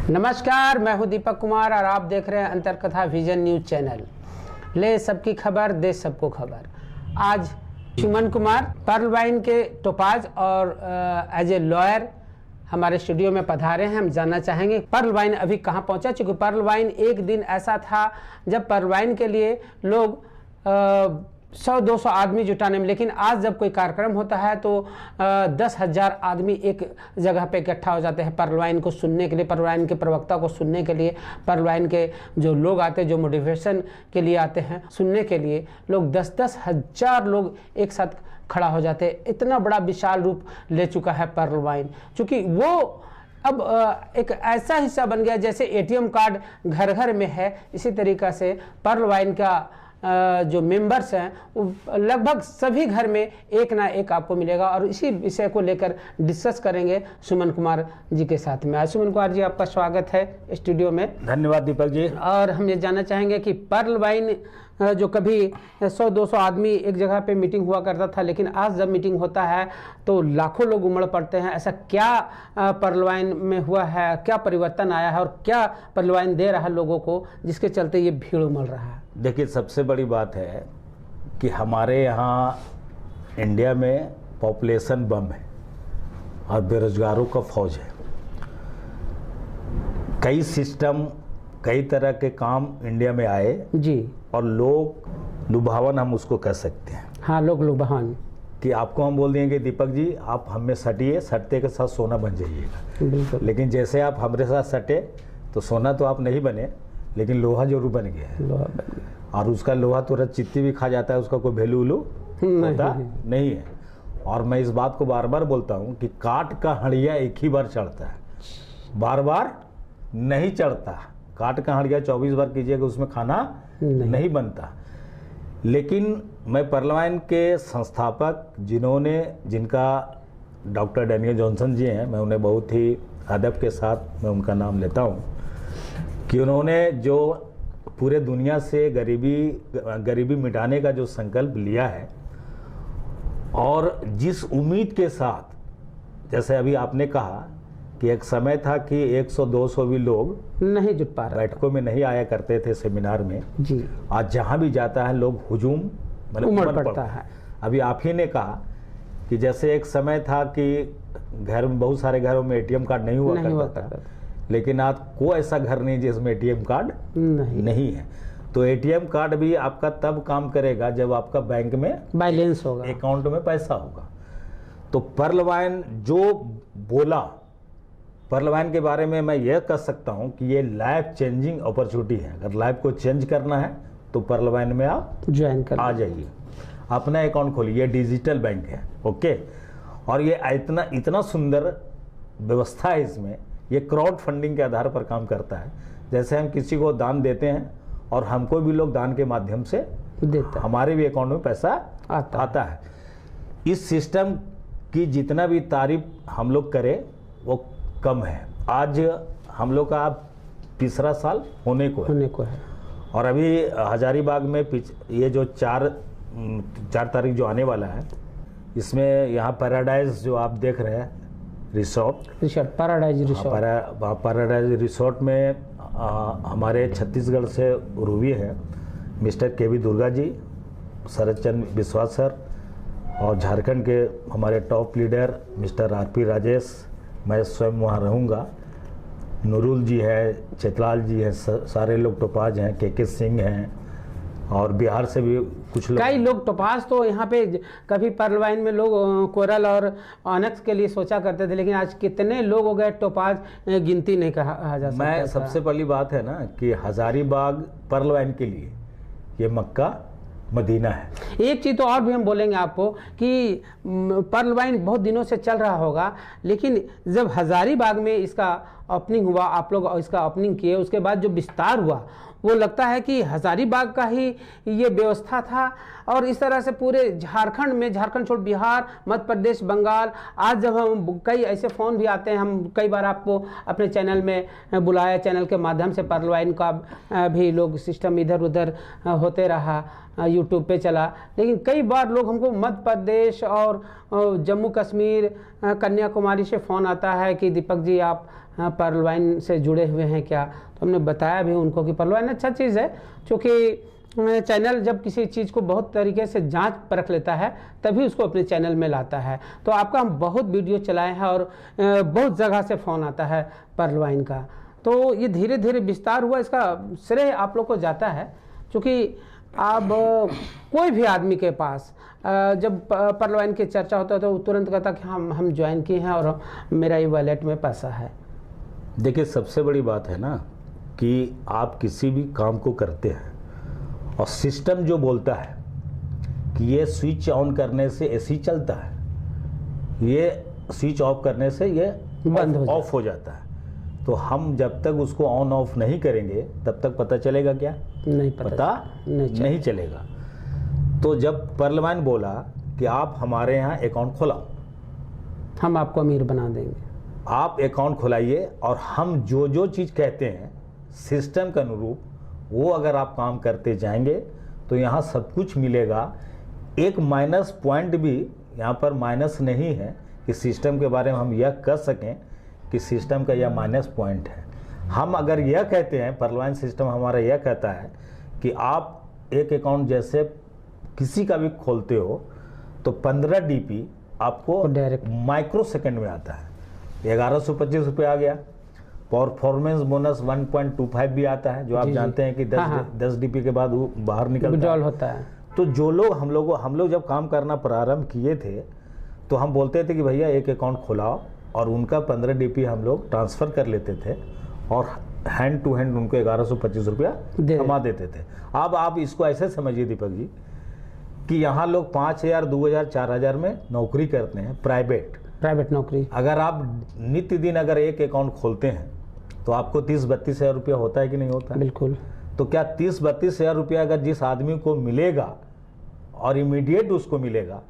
नमस्कार, मैं हूं दीपक कुमार और आप देख रहे हैं अंतरकथा विजन न्यूज चैनल। ले सबकी खबर, दे सबको खबर। आज सुमन कुमार पर्ल वाइन के टोपाज और एज ए लॉयर हमारे स्टूडियो में पधारे हैं। हम जानना चाहेंगे पर्ल वाइन अभी कहां पहुंचा, क्योंकि पर्ल वाइन एक दिन ऐसा था जब पर्ल वाइन के लिए लोग 100-200 आदमी जुटाने में, लेकिन आज जब कोई कार्यक्रम होता है तो 10,000 आदमी एक जगह पे इकट्ठा हो जाते हैं पर्ल वाइन को सुनने के लिए, पर्ल वाइन के प्रवक्ता को सुनने के लिए। पर्ल वाइन के जो लोग आते हैं, जो मोटिवेशन के लिए आते हैं सुनने के लिए, लोग 10-10 हज़ार लोग एक साथ खड़ा हो जाते हैं। इतना बड़ा विशाल रूप ले चुका है पर्ल वाइन, क्योंकि वो अब एक ऐसा हिस्सा बन गया जैसे एटीएम कार्ड घर घर में है। इसी तरीक़ा से पर्ल वाइन का जो मेंबर्स हैं वो लगभग सभी घर में एक ना एक आपको मिलेगा, और इसी विषय को लेकर डिस्कस करेंगे सुमन कुमार जी के साथ में। आज सुमन कुमार जी, आपका स्वागत है स्टूडियो में। धन्यवाद दीपक जी। और हम ये जानना चाहेंगे कि पर्ल वाइन जो कभी 100-200 आदमी एक जगह पे मीटिंग हुआ करता था, लेकिन आज जब मीटिंग होता है तो लाखों लोग उमड़ पड़ते हैं। ऐसा क्या पर्ल वाइन में हुआ है, क्या परिवर्तन आया है और क्या पर्ल वाइन दे रहा है लोगों को, जिसके चलते ये भीड़ उमड़ रहा है? देखिए, सबसे बड़ी बात है कि हमारे यहाँ इंडिया में पॉपुलेशन बम है और बेरोजगारों का फौज है। कई सिस्टम, कई तरह के काम इंडिया में आए जी, और लोग लुभावन हम उसको कह सकते हैं। हाँ, लोग लुभावन कि आपको हम बोल देंगे कि दीपक जी आप हम में सटिए, सटते के साथ सोना बन जाइएगा। बिल्कुल। लेकिन जैसे आप हमारे साथ सटे तो सोना तो आप नहीं बने, लेकिन लोहा जरूर बन गया है। लोहा बन गया। और उसका लोहा तुरंत चित्ती भी खा जाता है, उसका कोई वैल्यू होता नहीं है। और मैं इस बात को बार बार बोलता हूँ कि काट का हड़िया एक ही बार चढ़ता है, बार बार नहीं चढ़ता। काट का हड़िया 24 बार कीजिएगा, उसमें खाना नहीं बनता। लेकिन मैं पर्ल वाइन के संस्थापक जिनका डॉक्टर डैनियल जॉनसन जी हैं, मैं उन्हें बहुत ही अदब के साथ मैं उनका नाम लेता हूँ कि उन्होंने जो पूरे दुनिया से गरीबी मिटाने का जो संकल्प लिया है, और जिस उम्मीद के साथ, जैसे अभी आपने कहा कि एक समय था कि 100-200 भी लोग नहीं जुट पा रहे, बैठकों में नहीं आया करते थे सेमिनार में जी। आज जहाँ भी जाता है लोग हुजूम उमड़ पड़ता है। अभी आप ही ने कहा कि जैसे एक समय था कि घर में, बहुत सारे घरों में एटीएम कार्ड नहीं हुआ करता था, लेकिन आज कोई ऐसा घर नहीं जिसमें एटीएम कार्ड नहीं है। तो एटीएम कार्ड भी आपका तब काम करेगा जब आपका बैंक में बैलेंस होगा, अकाउंट में पैसा होगा। तो पर्ल वाइन जो बोला, पर्ल वाइन के बारे में मैं यह कह सकता हूं कि ये लाइफ चेंजिंग अपॉर्चुनिटी है। अगर लाइफ को चेंज करना है तो पर्ल वाइन में आप ज्वाइन कर आ जाइए, अपना अकाउंट खोलिए। ये डिजिटल बैंक है, ओके। और ये इतना सुंदर व्यवस्था है इसमें। ये क्राउड फंडिंग के आधार पर काम करता है। जैसे हम किसी को दान देते हैं और हमको भी लोग दान के माध्यम से देते हैं, हमारे भी अकाउंट में पैसा आता है। इस सिस्टम की जितना भी तारीफ हम लोग करें वो कम है। आज हम लोग का तीसरा साल होने को है। और अभी हजारीबाग में ये जो 4 तारीख जो आने वाला है, इसमें यहाँ पैराडाइज जो आप देख रहे हैं, रिसोर्ट पैराडाइज रिसोर्ट में हमारे छत्तीसगढ़ से रूबी है मिस्टर केवी दुर्गा जी, शरद चंद्र विश्वास सर, और झारखंड के हमारे top leader mister RP Rajesh, मैं स्वयं वहाँ रहूँगा। नूरुल जी है, चेतलाल जी हैं, सारे लोग टोपाज हैं, के सिंह हैं, और बिहार से भी कुछ लोग, कई लोग। टोपाज तो यहाँ पे कभी पर्ल वाइन में लोग कोरल और ऑनक्स के लिए सोचा करते थे, लेकिन आज कितने लोग हो गए टोपाज, गिनती नहीं कहा जा सकता। मैं सबसे पहली बात है ना कि हजारीबाग पर्ल वाइन के लिए ये मक्का मदीना है। एक चीज़ तो और भी हम बोलेंगे आपको कि पर्ल वाइन बहुत दिनों से चल रहा होगा, लेकिन जब हजारीबाग में इसका ओपनिंग हुआ, आप लोग इसका ओपनिंग किए, उसके बाद जो विस्तार हुआ वो लगता है कि हजारीबाग का ही ये व्यवस्था था। और इस तरह से पूरे झारखंड में, झारखंड छोड़ बिहार, मध्य प्रदेश, बंगाल, आज जब हम कई ऐसे फ़ोन भी आते हैं, हम कई बार आपको अपने चैनल में बुलाया, चैनल के माध्यम से पर्ल वाइन का भी लोग सिस्टम इधर उधर होते रहा, यूट्यूब पे चला, लेकिन कई बार लोग हमको मध्य प्रदेश और जम्मू कश्मीर, कन्याकुमारी से फ़ोन आता है कि दीपक जी आप पर्ल वाइन से जुड़े हुए हैं क्या। तो हमने बताया भी उनको कि पर्ल वाइन अच्छा चीज़ है, क्योंकि चैनल जब किसी चीज़ को बहुत तरीके से जांच परख लेता है तभी उसको अपने चैनल में लाता है। तो आपका हम बहुत वीडियो चलाए हैं और बहुत जगह से फ़ोन आता है पर्ल वाइन का। तो ये धीरे धीरे विस्तार हुआ, इसका श्रेय आप लोग को जाता है, क्योंकि अब कोई भी आदमी के पास जब पर्ल वाइन की चर्चा होता है तो तुरंत कहता कि हम ज्वाइन किए हैं और मेरा ये वॉलेट में पैसा है। देखिए, सबसे बड़ी बात है ना कि आप किसी भी काम को करते हैं और सिस्टम जो बोलता है कि ये स्विच ऑन करने से एसी चलता है, ये स्विच ऑफ करने से ये बंद ऑफ हो जाता है, तो हम जब तक उसको ऑन ऑफ नहीं करेंगे तब तक पता चलेगा क्या? नहीं पता नहीं चलेगा। तो जब पर्ल वाइन बोला कि आप हमारे यहाँ अकाउंट खोलाओ, हम आपको अमीर बना देंगे, आप अकाउंट खुलाइए और हम जो जो चीज़ कहते हैं सिस्टम के अनुरूप वो अगर आप काम करते जाएंगे तो यहाँ सब कुछ मिलेगा। एक माइनस पॉइंट भी यहाँ पर माइनस नहीं है कि सिस्टम के बारे में हम यह कह सकें कि सिस्टम का यह माइनस पॉइंट है। हम अगर यह कहते हैं, पर्ल वाइन सिस्टम हमारा यह कहता है कि आप एक अकाउंट जैसे किसी का भी खोलते हो तो 15 DP आपको डायरेक्ट माइक्रो सेकेंड में आता है। 1125 रुपये आ गया। परफॉर्मेंस बोनस 1.25 भी आता है, जो आप जानते हैं कि 10 DP के बाद वो बाहर निकलता होता है। तो जो लोग हम लोग जब काम करना प्रारंभ किए थे तो हम बोलते थे कि भैया एक अकाउंट खुलाओ, और उनका 15 DP हम लोग ट्रांसफ़र कर लेते थे और हैंड टू हैंड उनको 1125 रुपया कमा देते थे। अब आप इसको ऐसे समझिए दीपक जी कि यहाँ लोग 5,000, 2,000, 4,000 में नौकरी करते हैं, प्राइवेट नौकरी। अगर आप नित्य दिन अगर एक अकाउंट खोलते हैं तो आपको 30-32 हज़ार रुपया होता है कि नहीं होता है? बिल्कुल। तो क्या 30-32 हज़ार रुपया अगर जिस आदमी को मिलेगा और इमीडिएट उसको मिलेगा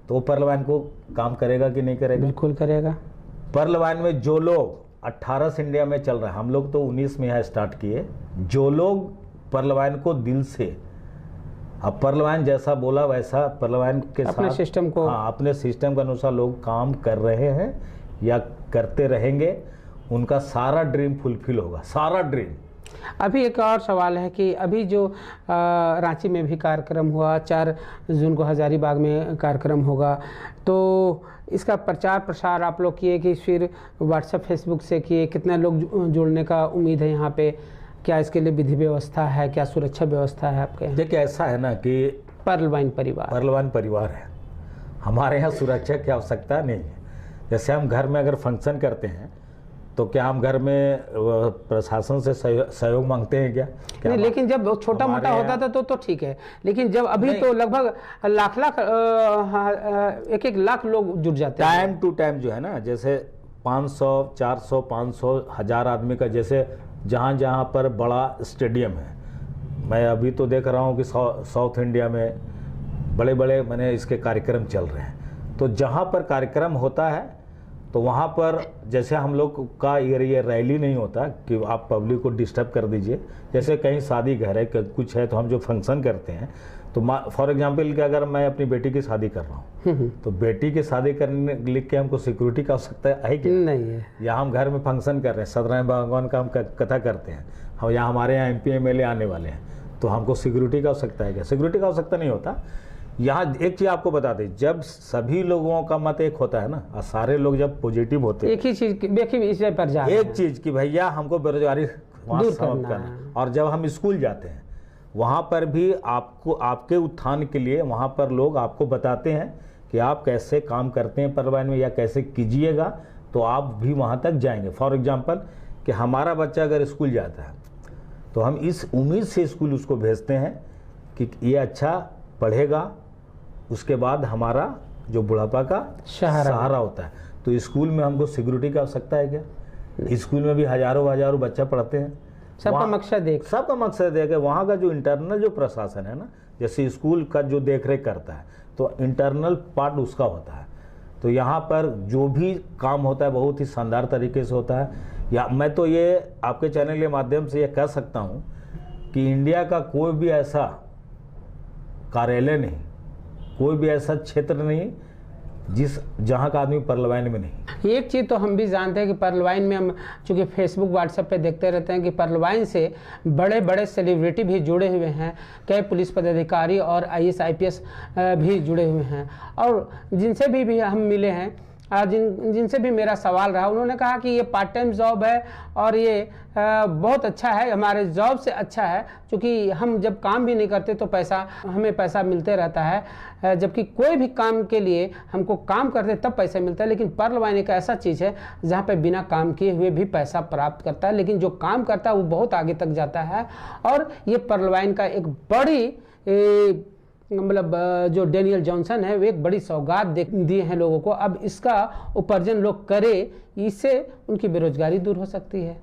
तो वो पर्ल वाइन को काम करेगा कि नहीं करेगा? बिल्कुल करेगा। पर्ल वाइन में जो लोग 18 से इंडिया में चल रहा है, हम लोग तो 19 में यहाँ स्टार्ट किए, जो लोग पर्ल वाइन को दिल से, अब पर्ल वाइन जैसा बोला वैसा पर्ल वाइन के अपने साथ सिस्टम को, अपने सिस्टम के अनुसार लोग काम कर रहे हैं या करते रहेंगे, उनका सारा ड्रीम फुलफिल होगा, सारा ड्रीम। अभी एक और सवाल है कि अभी जो रांची में भी कार्यक्रम हुआ, 4 जून को हजारीबाग में कार्यक्रम होगा, तो इसका प्रचार प्रसार आप लोग किए कि फिर व्हाट्सएप फेसबुक से किए? कितने लोग जुड़ने का उम्मीद है यहाँ पे? क्या इसके लिए विधि व्यवस्था है, क्या सुरक्षा व्यवस्था है आपके? देखिए, ऐसा है ना कि पर्ल वाइन परिवार है, हमारे यहाँ सुरक्षा की आवश्यकता नहीं है। जैसे हम घर में अगर फंक्शन करते हैं तो क्या हम घर में प्रशासन से सहयोग मांगते हैं क्या? नहीं, लेकिन जब छोटा मोटा होता था तो ठीक है, लेकिन जब अभी तो लगभग लाख एक लाख लोग जुट जाते हैं। टाइम टू टाइम जो है ना, जैसे 500, 400, 500, 1000 आदमी का, जैसे जहाँ पर बड़ा स्टेडियम है, मैं अभी तो देख रहा हूँ कि साउथ इंडिया में बड़े बड़े मैंने इसके कार्यक्रम चल रहे हैं। तो जहाँ पर कार्यक्रम होता है तो वहाँ पर जैसे हम लोग का ये रैली नहीं होता कि आप पब्लिक को डिस्टर्ब कर दीजिए। जैसे कहीं शादी घर है, कुछ है, तो हम जो फंक्शन करते हैं, तो फॉर एग्जांपल कि अगर मैं अपनी बेटी की शादी कर रहा हूँ तो बेटी की शादी करने लिख के हमको सिक्योरिटी का आवश्यकता है क्या? नहीं है। या हम घर में फंक्शन कर रहे हैं, सत्यनारायण भगवान का हम कथा करते हैं, हम यहाँ हमारे यहाँ MP MLA आने वाले हैं, तो हमको सिक्योरिटी का आवश्यकता है क्या? सिक्योरिटी का आवश्यकता नहीं होता। यहाँ एक चीज़ आपको बता दें, जब सभी लोगों का मत एक होता है ना, और सारे लोग जब पॉजिटिव होते हैं, एक ही चीज़ पर जा एक चीज़ कि भैया हमको बेरोजगारी दूर करना। और जब हम स्कूल जाते हैं वहाँ पर भी आपको आपके उत्थान के लिए वहाँ पर लोग आपको बताते हैं कि आप कैसे काम करते हैं पर्ल वाइन में, या कैसे कीजिएगा तो आप भी वहाँ तक जाएंगे। फॉर एग्जांपल कि हमारा बच्चा अगर स्कूल जाता है तो हम इस उम्मीद से स्कूल उसको भेजते हैं कि ये अच्छा पढ़ेगा, उसके बाद हमारा जो बुढ़ापा का सहारा होता है। तो स्कूल में हमको सिक्योरिटी की आवश्यकता है क्या? स्कूल में भी हजारों हजारों बच्चे पढ़ते हैं। सबका मकसद एक, सबका मकसद है कि वहाँ का जो इंटरनल जो प्रशासन है ना, जैसे स्कूल का जो देखरेख करता है तो इंटरनल पार्ट उसका होता है। तो यहाँ पर जो भी काम होता है बहुत ही शानदार तरीके से होता है। या मैं तो ये आपके चैनल के माध्यम से ये कह सकता हूँ कि इंडिया का कोई भी ऐसा कार्यालय नहीं, कोई भी ऐसा क्षेत्र नहीं जहाँ का आदमी पर्ल वाइन में नहीं। एक चीज़ तो हम भी जानते हैं कि पर्ल वाइन में हम चूँकि फेसबुक व्हाट्सएप पे देखते रहते हैं कि पर्ल वाइन से बड़े बड़े सेलिब्रिटी भी जुड़े हुए हैं, कई पुलिस पदाधिकारी और IAS IPS भी जुड़े हुए हैं। और जिनसे भी हम मिले हैं, जिनसे भी मेरा सवाल रहा, उन्होंने कहा कि ये पार्ट टाइम जॉब है और ये बहुत अच्छा है, हमारे जॉब से अच्छा है, क्योंकि हम जब काम भी नहीं करते तो हमें पैसा मिलते रहता है, जबकि कोई भी काम के लिए हमको काम करते तब पैसा मिलता है। लेकिन पर्ल वाइन एक ऐसा चीज़ है जहाँ पे बिना काम किए हुए भी पैसा प्राप्त करता है, लेकिन जो काम करता है वो बहुत आगे तक जाता है। और ये पर्ल वाइन का एक बड़ी मतलब जो डेनियल जॉनसन है वो एक बड़ी सौगात दी है लोगों को। अब इसका उपार्जन लोग करें, इससे उनकी बेरोजगारी दूर हो सकती है।